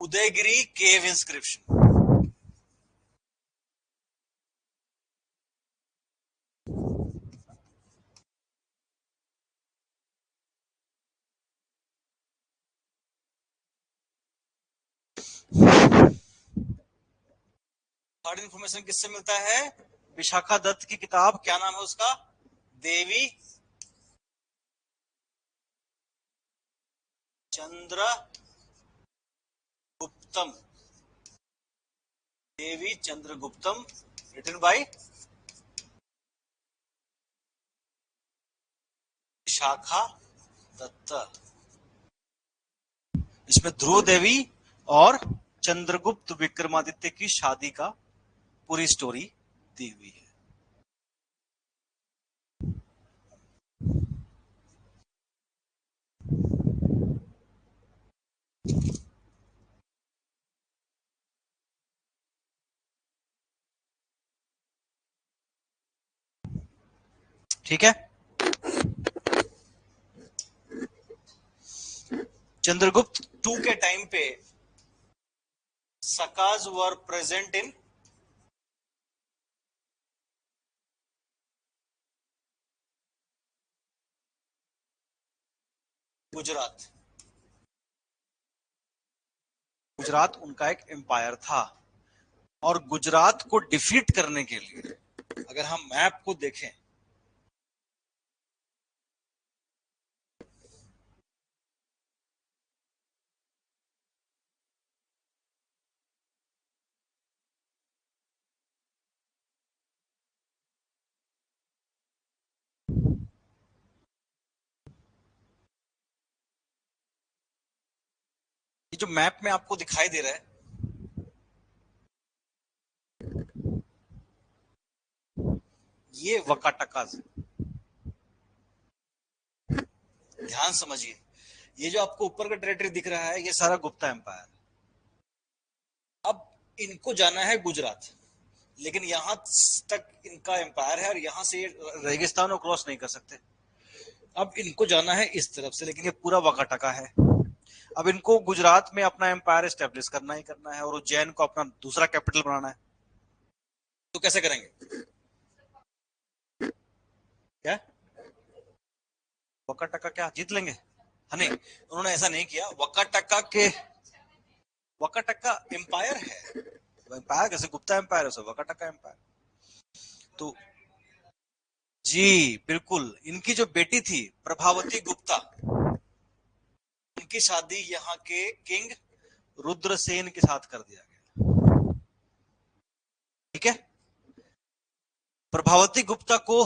उदयगिरी केव इंस्क्रिप्शन। थर्ड इन्फॉर्मेशन किससे मिलता है? विशाखा दत्त की किताब, क्या नाम है उसका? देवी चंद्रगुप्तम। देवी चंद्रगुप्तम, रिटन बाय विशाखा दत्त। इसमें ध्रुव देवी और चंद्रगुप्त विक्रमादित्य की शादी का पूरी स्टोरी दी हुई है। ठीक है। चंद्रगुप्त टू के टाइम पे Sakas were present in Gujarat. Gujarat उनका एक एम्पायर था, और गुजरात को डिफीट करने के लिए अगर हम मैप को देखें, ये जो मैप में आपको दिखाई दे रहा है, ये वकाटकाज। ध्यान समझिए, ये जो आपको ऊपर का टेरिटरी दिख रहा है, ये सारा गुप्ता एम्पायर। अब इनको जाना है गुजरात, लेकिन यहां तक इनका एम्पायर है और यहां से रेगिस्तान को क्रॉस नहीं कर सकते। अब इनको जाना है इस तरफ से, लेकिन ये पूरा वकाटका है। अब इनको गुजरात में अपना एम्पायर एस्टेब्लिश करना ही करना है, और उज्जैन को अपना दूसरा कैपिटल बनाना है। तो कैसे करेंगे? क्या वकाटका क्या जीत लेंगे? हाँ, नहीं, उन्होंने ऐसा नहीं किया। वकाटका एम्पायर है। एम्पायर कैसे? गुप्ता एम्पायर है, वकाटका एम्पायर। तो जी बिल्कुल, इनकी जो बेटी थी प्रभावती गुप्ता, उनकी शादी यहाँ के किंग रुद्रसेन के साथ कर दिया गया। ठीक है। प्रभावती गुप्ता को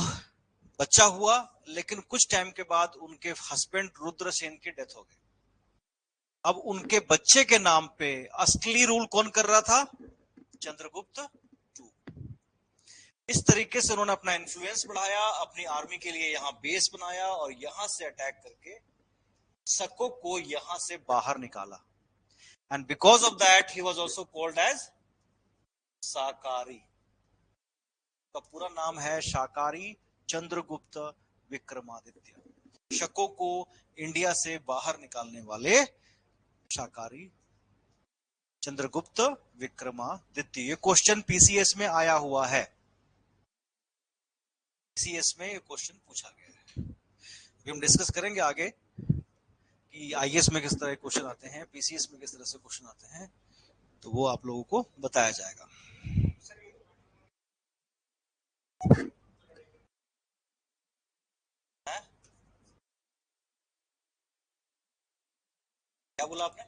बच्चा हुआ, लेकिन कुछ टाइम के बाद उनके हस्बैंड रुद्रसेन की डेथ हो गई। अब उनके बच्चे के नाम पे असली रूल कौन कर रहा था? चंद्रगुप्त टू। इस तरीके से उन्होंने अपना इन्फ्लुएंस बढ़ाया, अपनी आर्मी के लिए यहां बेस बनाया, और यहां से अटैक करके सको को यहां से बाहर निकाला। And because of that he was also called as Shakari. का पूरा नाम है शाकारी चंद्रगुप्त विक्रमादित्य। शको को इंडिया से बाहर निकालने वाले शाकारी चंद्रगुप्त विक्रमादित्य। ये क्वेश्चन पीसीएस में आया हुआ है। पीसीएस में ये क्वेश्चन पूछा गया है। अभी हम डिस्कस करेंगे आगे कि आईएएस में किस तरह क्वेश्चन आते हैं, पीसीएस में किस तरह से क्वेश्चन आते हैं, तो वो आप लोगों को बताया जाएगा। है? क्या बोला आपने?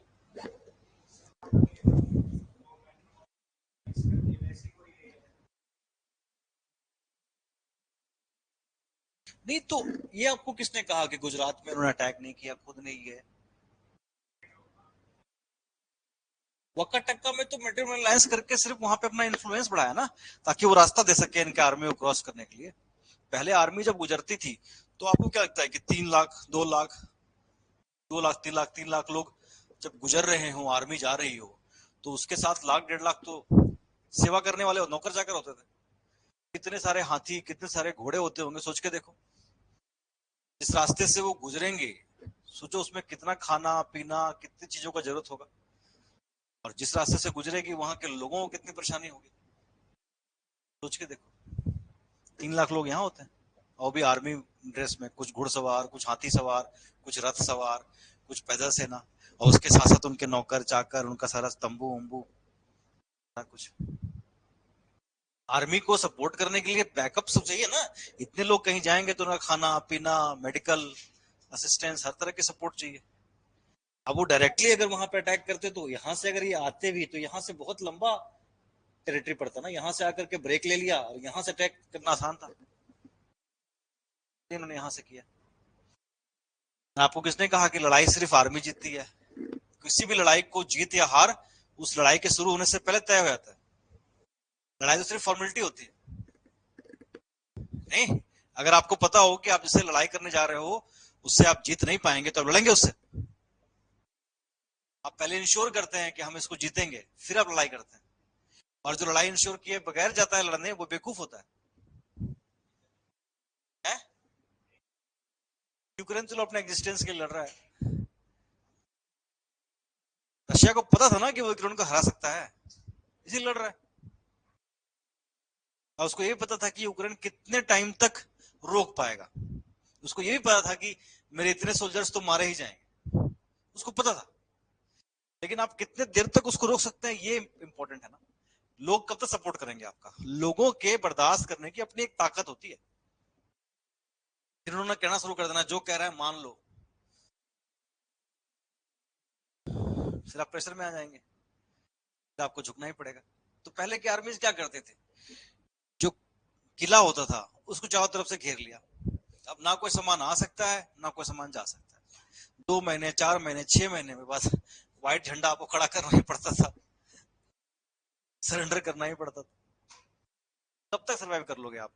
नहीं, तो ये आपको किसने कहा कि गुजरात में उन्होंने अटैक नहीं किया? खुद नहीं गए। वकाटक्का में तो मेट्रोनल अलायंस करके सिर्फ वहां पे अपना इन्फ्लुएंस बढ़ाया ना, ताकि वो रास्ता दे सके इनके आर्मी को क्रॉस करने के लिए। पहले आर्मी जब गुजरती थी, तो आपको क्या लगता है कि 3 लाख 2 लाख 2 लाख 3 लाख 3 लाख लोग जब गुजर रहे हो, आर्मी जा रही हो, तो उसके साथ 1 लाख 1.5 लाख तो सेवा करने वाले नौकर चाकर होते थे। कितने सारे हाथी, कितने सारे घोड़े होते होंगे, सोच के देखो। जिस रास्ते से वो गुजरेंगे, सोचो उसमें कितना खाना पीना, कितनी चीजों का जरूरत होगा। और जिस रास्ते से गुजरेगी, वहां के लोगों को कितनी परेशानी होगी, सोच के देखो। 3 लाख लोग यहाँ होते हैं, और भी आर्मी ड्रेस में, कुछ घुड़सवार, कुछ हाथी सवार, कुछ रथ सवार, कुछ पैदल सेना। और उसके साथ साथ उनके नौकर चाकर, उनका सारा तंबू वंबू कुछ। आर्मी को सपोर्ट करने के लिए बैकअप सब चाहिए ना, इतने लोग कहीं जाएंगे तो उनका खाना पीना, मेडिकल असिस्टेंस, हर तरह की सपोर्ट चाहिए। अब वो डायरेक्टली अगर वहां पे अटैक करते तो यहाँ से अगर ये आते भी तो यहाँ से बहुत लंबा टेरिटरी पड़ता ना, यहाँ से आकर के ब्रेक ले लिया और यहाँ से अटैक करना आसान था, इन्होंने यहाँ से किया। आपको किसने कहा कि लड़ाई सिर्फ आर्मी जीतती है? किसी भी लड़ाई को जीत या हार उस लड़ाई के शुरू होने से पहले तय हो जाता है। लड़ाई तो सिर्फ फॉर्मेलिटी होती है। नहीं, अगर आपको पता हो कि आप जिससे लड़ाई करने जा रहे हो उससे आप जीत नहीं पाएंगे तो आप लड़ेंगे उससे? आप पहले इंश्योर करते हैं कि हम इसको जीतेंगे, फिर आप लड़ाई करते हैं। और जो लड़ाई इंश्योर किए बगैर जाता है लड़ने, वो बेवकूफ होता है? यूक्रेन चलो अपने एग्जिस्टेंस के लिए लड़ रहा है, रशिया को पता था ना कि वो यूक्रेन को हरा सकता है, इसीलिए लड़ रहा है। और उसको ये भी पता था कि यूक्रेन कितने टाइम तक रोक पाएगा, उसको ये भी पता था कि मेरे इतने सोल्जर्स तो मारे ही जाएंगे, उसको पता था। लेकिन आप कितने देर तक उसको रोक सकते हैं ये इंपॉर्टेंट है ना। लोग कब तक सपोर्ट करेंगे आपका? लोगों के बर्दाश्त करने की अपनी एक ताकत होती है। फिर उन्होंने कहना शुरू कर देना जो कह रहा है मान लो, फिर आप प्रेशर में आ जाएंगे, फिर आपको झुकना ही पड़ेगा। तो पहले की आर्मीज क्या करते थे, जो किला होता था उसको चारों तरफ से घेर लिया, अब ना कोई सामान आ सकता है ना कोई सामान जा सकता है। 2 महीने 4 महीने 6 महीने में बस व्हाइट झंडा आपको खड़ा करना ही पड़ता था, सरेंडर करना ही पड़ता था। तब तक सर्वाइव कर लोगे आप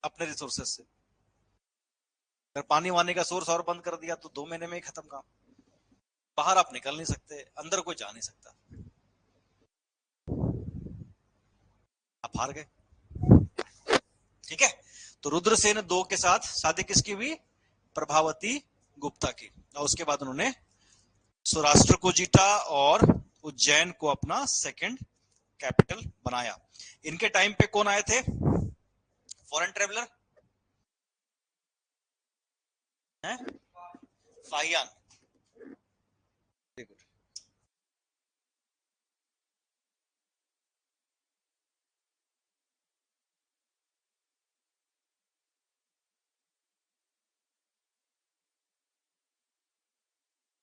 अपने रिसोर्सेज से? अगर पानी वानी का सोर्स और बंद कर दिया तो 2 महीने में ही खत्म काम। बाहर आप निकल नहीं सकते, अंदर कोई जा नहीं सकता, आप हार गए। ठीक है, तो रुद्रसेन 2 के साथ शादी किसकी हुई? प्रभावती गुप्ता की। और उसके बाद उन्होंने सौराष्ट्र को जीता और उज्जैन को अपना सेकंड कैपिटल बनाया। इनके टाइम पे कौन आए थे फॉरेन ट्रेवलर? हैं? Fahien. Very good.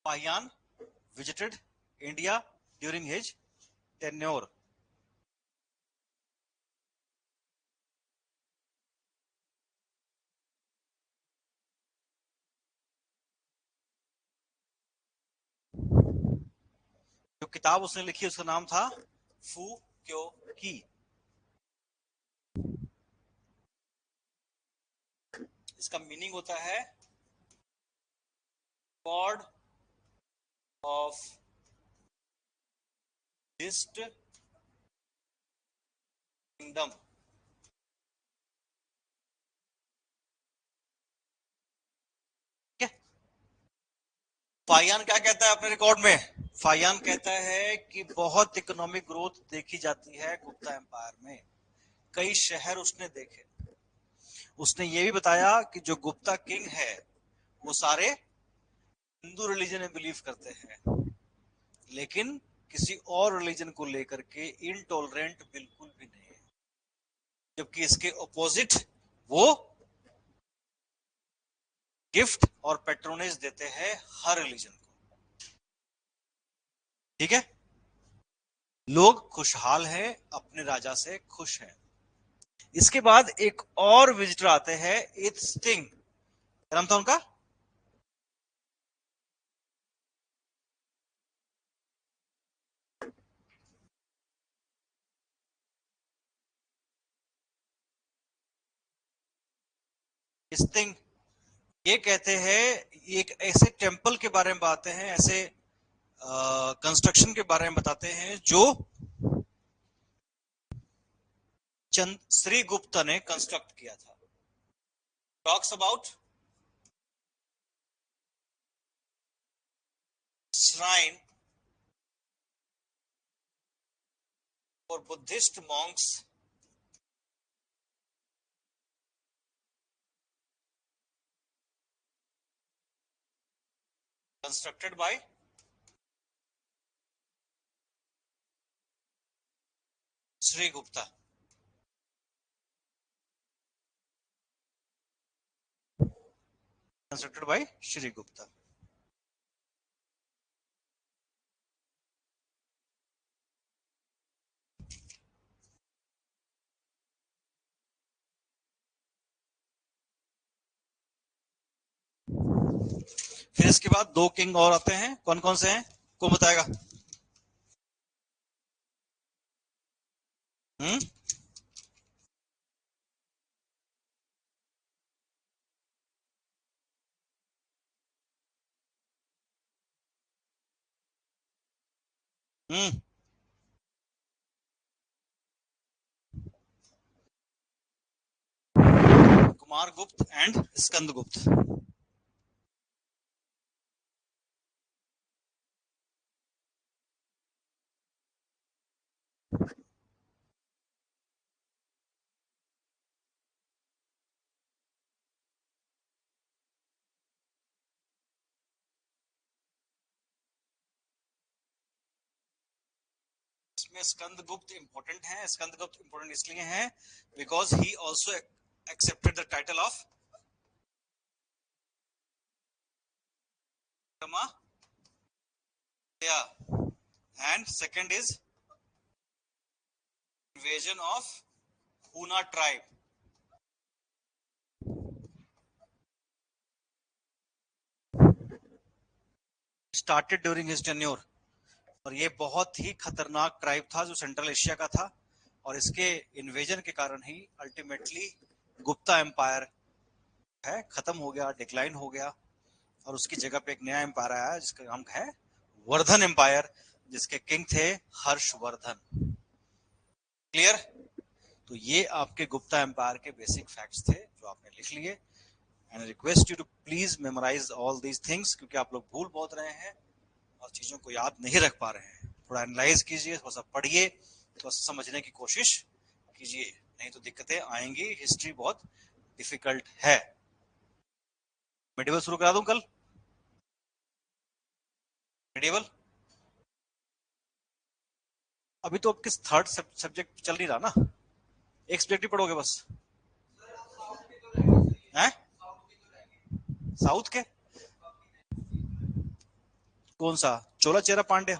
Fahien visited India during his tenure. जो किताब उसने लिखी उसका नाम था फू क्यो की। इसका मीनिंग होता है गॉड ऑफ डिस्ट किंगडम। फाइयान क्या कहता है अपने रिकॉर्ड में? फाइयान कहता है कि बहुत इकोनॉमिक ग्रोथ देखी जाती है गुप्ता एम्पायर में, कई शहर उसने देखे। उसने ये भी बताया कि जो गुप्ता किंग है वो सारे हिंदू रिलीजन में बिलीव करते हैं, लेकिन किसी और रिलीजन को लेकर के इनटॉलरेंट बिल्कुल भी नहीं है, जबकि इसके ऑपोजिट वो गिफ्ट और पेट्रोनेज देते हैं हर रिलीजन को। ठीक है, लोग खुशहाल हैं, अपने राजा से खुश हैं। इसके बाद एक और विजिटर आते हैं, इट्स स्टिंग, नाम था उनका स्टिंग। ये कहते हैं, एक ऐसे टेंपल के बारे में बताते हैं, ऐसे कंस्ट्रक्शन के बारे में बताते हैं जो चंद श्रीगुप्त ने कंस्ट्रक्ट किया था। Talks about shrine for Buddhist Monks constructed by Shri Gupta. Constructed by Shri Gupta. फिर इसके बाद दो किंग और आते हैं, कौन कौन से हैं, कौन बताएगा? हम्म, हम्म, कुमार गुप्त एंड स्कंद गुप्त। इसमें स्कंद गुप्त इंपॉर्टेंट है। स्कंद गुप्त इंपॉर्टेंट इसलिए है because he also accepted the title of Ramayana, and second is invasion of Huna tribe. Started during his tenure, और ये बहुत ही खतरनाक ट्राइब था जो सेंट्रल एशिया का था, और इसके इन्वेजन के कारण ही अल्टीमेटली गुप्ता एम्पायर है खत्म हो गया, डिक्लाइन हो गया, और उसकी जगह पे एक नया एम्पायर आया जिसका नाम है वर्धन एम्पायर, जिसके किंग थे हर्षवर्धन। क्लियर? तो ये आपके गुप्ता एम्पायर के बेसिक फैक्ट्स थे जो आपने लिख लिए, and request you to please memorise all these things, क्योंकि आप लोग भूल बहुत रहे हैं और चीजों को याद नहीं रख पा रहे हैं। थोड़ा एनालाइज कीजिए, थोड़ा सा पढ़िए, थोड़ा सा समझने की कोशिश कीजिए, नहीं तो दिक्कतें आएंगी। हिस्ट्री बहुत डिफिकल्ट है। मेडिवल शुरू करा दूं कल? मेडिवल अभी तो किस थर्ड सब्जेक्ट चल नहीं रहा ना, एक सब्जेक्ट ही पढ़ोगे बस हैं? साउथ के कौन सा? चोला चेरा पांड्या?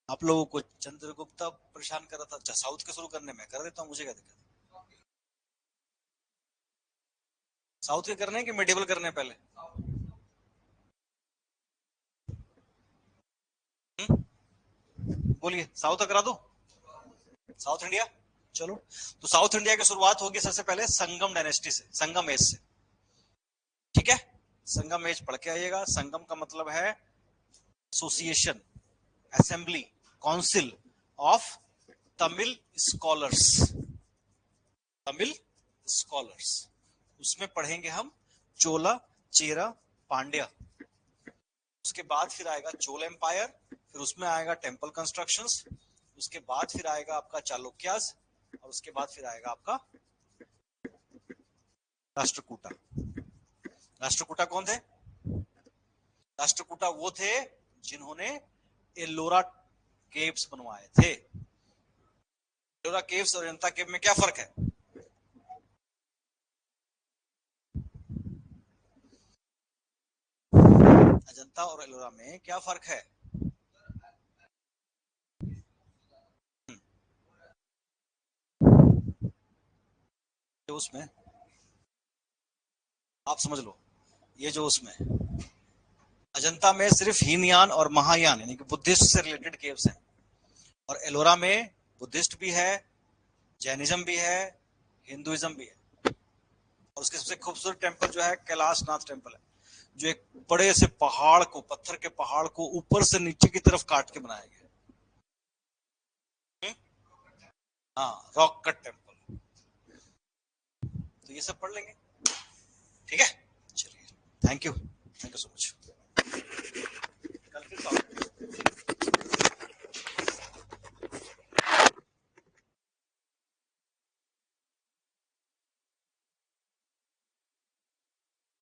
आप लोगों को चंद्रगुप्ता परेशान कर रहा था साउथ के शुरू करने में, कर देता हूँ, मुझे क्या दिक्कत? साउथ के करने कि मेडिवल करने पहले? बोलिए, साउथ का करा दो, साउथ इंडिया। चलो, तो साउथ इंडिया की शुरुआत होगी सबसे पहले संगम डायनेस्टी से, संगम एज से। ठीक है, संगम एज पढ़ के आइएगा। संगम का मतलब है association, assembly, council of Tamil scholars, Tamil scholars. उसमें पढ़ेंगे हम चोला चेरा पांड्या, उसके बाद फिर आएगा चोल एम्पायर, फिर उसमें आएगा टेम्पल कंस्ट्रक्शंस, उसके बाद फिर आएगा आपका चालुक्यास, और उसके बाद फिर आएगा आपका राष्ट्रकूटा। राष्ट्रकूटा कौन थे? राष्ट्रकूटा वो थे जिन्होंने एलोरा केव्स बनवाए थे। एलोरा केव्स और अजंता केव में क्या फर्क है? अजंता और एलोरा में क्या फर्क है? उसमें आप समझ लो, ये जो उसमें अजंता में सिर्फ हीनयान और महायान यानी कि बुद्धिस्ट से रिलेटेड केव्स हैं, और एलोरा में बुद्धिस्ट भी है, जैनिज्म भी है, हिंदुइज्म भी है, और उसके सबसे खूबसूरत टेम्पल जो है कैलाशनाथ टेम्पल है, जो एक बड़े से पहाड़ को, पत्थर के पहाड़ को ऊपर से नीचे की तरफ काट के बनाया गया। हाँ, रॉक कट टेम्पल। तो ये सब पढ़ लेंगे, ठीक है? चलिए, थैंक यू सो मच।